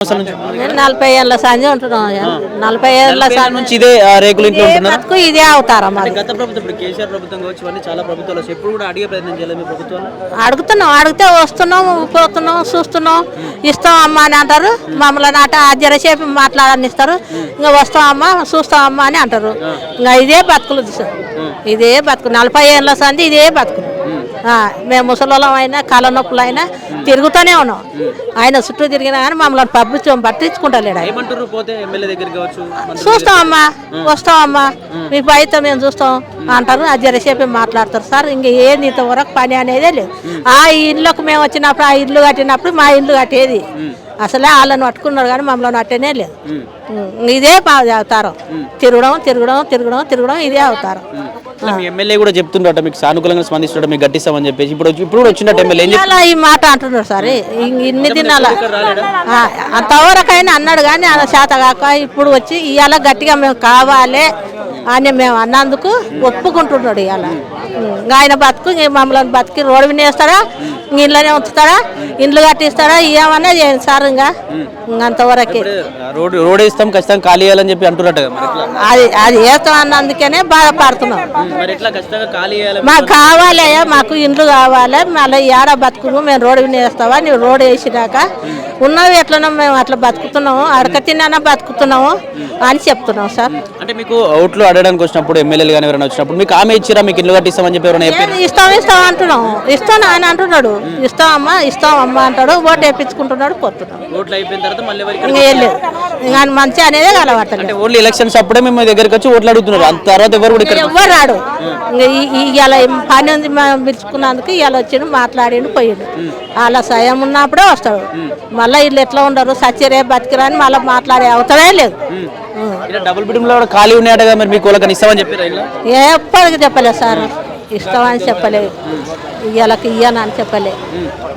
నేను 40 ఏళ్ళ సంజ ఉంటున్నాం. 40 ఏళ్ళ నుంచి ఇదే రేకులు ఇంట్లో ఉంటున్నారు. ఇదే అవుతారం. గత ప్రభుత్వం ఇప్పుడు కేసీఆర్ ప్రభుత్వం కావచ్చు, ఇవన్నీ చాలా ప్రభుత్వాలు ఎప్పుడు కూడా అడిగే ప్రయత్నం చేయలేదు ప్రభుత్వాలు. అడుగుతున్నాం, అడిగితే వస్తున్నాం, పోతున్నాం, చూస్తున్నాం, ఇస్తాం అమ్మా అని అంటారు. మమ్మల్ని అట జరసేపు మాట్లాడనిస్తారు. ఇంకా వస్తాం అమ్మా, చూస్తాం అమ్మా అని అంటారు. ఇంకా ఇదే బతుకులు, ఇదే బతుకు 40 ఏళ్ళ సంది ఇదే బతుకులు. మేము ముసలోళ్ళం అయినా కాళ్ళ నొప్పులు అయినా తిరుగుతూనే ఉన్నాం. ఆయన చుట్టూ తిరిగినా కానీ మమ్మల్ని పట్టించుకుంటలేడు. చూస్తామమ్మా, వస్తామమ్మా, మీ బయట మేము చూస్తాం అంటారు. అది జరసేపు మాట్లాడతారు సార్. ఇంకా ఏది ఇంతవరకు పని అనేదే లేదు. ఆ ఇళ్ళకు మేము వచ్చినప్పుడు, ఆ ఇల్లు కట్టినప్పుడు మా ఇల్లు కట్టేది అసలే వాళ్ళని పట్టుకున్నారు కానీ మమ్మల్ని అట్టేనే లేదు. ఇదే అవతారం, తిరగడం తిరగడం తిరగడం తిరగడం ఇదే అవతారం. ఎమ్మెల్యే కూడా చెప్తుండట మీకు సానుకూలంగా స్పందిస్తాడు, మీకు గట్టిస్తామని చెప్పేసి. ఇప్పుడు వచ్చినట్టు ఎమ్మెల్యే ఈ మాట అంటున్నాడు సార్. ఇన్ని దినాల అంతవరకైనా అన్నాడు కానీ అలా చేత కాక ఇప్పుడు వచ్చి ఇవాళ గట్టిగా మేము కావాలి అని మేము అన్నందుకు ఒప్పుకుంటున్నాడు. ఇవాళ ఆయన బతుకు మమ్మల్ని బతికి రోడ్డు వినేస్తాడా, ఇళ్ళనే ఉంచుతాడా, ఇండ్లు కట్టిస్తాడా, ఏమన్నా చేయండి సార్. ఇంకా అంతవరకే రోడ్ ఇస్తాం ఖచ్చితంగా ఖాళీ చేయాలని చెప్పి అంటున్నట్టు. అది వేస్తాం అన్నందుకనే బాధపడుతున్నాం. మాకు కావాలి, మాకు ఇండ్లు కావాలి, మళ్ళీ ఏడా బతుకును మేము రోడ్డు వినేస్తావా, నువ్వు రోడ్డు వేసినాక ఉన్నవి ఎట్లనో మేము అట్లా బతుకుతున్నాము, అడక తిన్నా బతుకుతున్నాము అని చెప్తున్నాం సార్. అంటే మీకు ఓట్లు అడగడానికి వచ్చినప్పుడు ఎమ్మెల్యేలు కానీ ఎవరైనా వచ్చినప్పుడు మీకు ఆమె ఇచ్చిరా, మీకు ఇల్లు కట్టిస్తామని చెప్పి ఇస్తాం ఇస్తాం అంటున్నాం. ఇస్తాను ఆయన అంటున్నాడు, ఇస్తామమ్మా ఇస్తామమ్మా అంటాడు. ఓటు వేయించుకుంటున్నాడు, పోతున్నాడు. ఓట్లు అయిపోయిన తర్వాత మళ్ళీ ఇంకా మంచి అనేది కలవట్లేదు. ఓన్లీ ఎలక్షన్స్ అప్పుడే మేము దగ్గరికి వచ్చి ఓట్లు అడుగుతున్నారు. అంత తర్వాత ఎవరు రాడు. ఇవాళ పని ఉంది పిలుచుకున్నందుకు ఇవాళ వచ్చిండు, మాట్లాడిండు, పోయిండు. వాళ్ళ సాయం ఉన్నప్పుడే వస్తాడు. మళ్ళీ వీళ్ళు ఎట్లా ఉండరు, సచ్చిరే బతికిరా అని మళ్ళీ మాట్లాడే అవసరమే లేదు. డబుల్ బెడ్రూమ్ లో ఖాళీ ఉన్నాయట, మరి మీకు వాళ్ళకి ఇస్తామని చెప్పారు. ఎప్పటికీ చెప్పలేదు సార్, ఇస్తామని చెప్పలేదు, ఇళ్ళకి ఇయ్యనని చెప్పలేదు.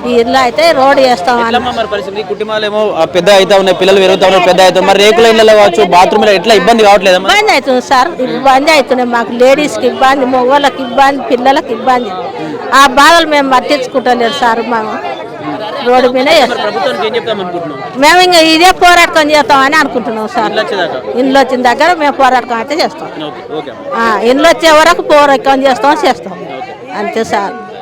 ఈ ఇల్లు అయితే రోడ్డు వేస్తామని. కుటుంబాలు ఏమో పెద్ద అయితే ఉన్నాయి, పిల్లలు పెరుగుతా ఉన్నారు, పెద్ద అవుతారు. మరి రేకుల ఇళ్ళలో కావచ్చు, బాత్రూమ్ ఎట్లా ఇబ్బంది కావట్లేదు? ఇబ్బంది అవుతుంది సార్, ఇబ్బంది అవుతున్నాయి మాకు. లేడీస్కి ఇబ్బంది, మగవాళ్ళకి ఇబ్బంది, పిల్లలకి ఇబ్బంది. ఆ బాధలు మేము పట్టించుకుంటలేదు సార్. మేము రోడ్డు మీద మేము ఇంకా ఇదే పోరాటం చేస్తామని అనుకుంటున్నాం సార్. ఇండ్లు వచ్చిన దగ్గర మేము పోరాటం అయితే చేస్తాం. ఇండ్లు వచ్చే వరకు పోరాటం చేస్తాం అంతే సార్.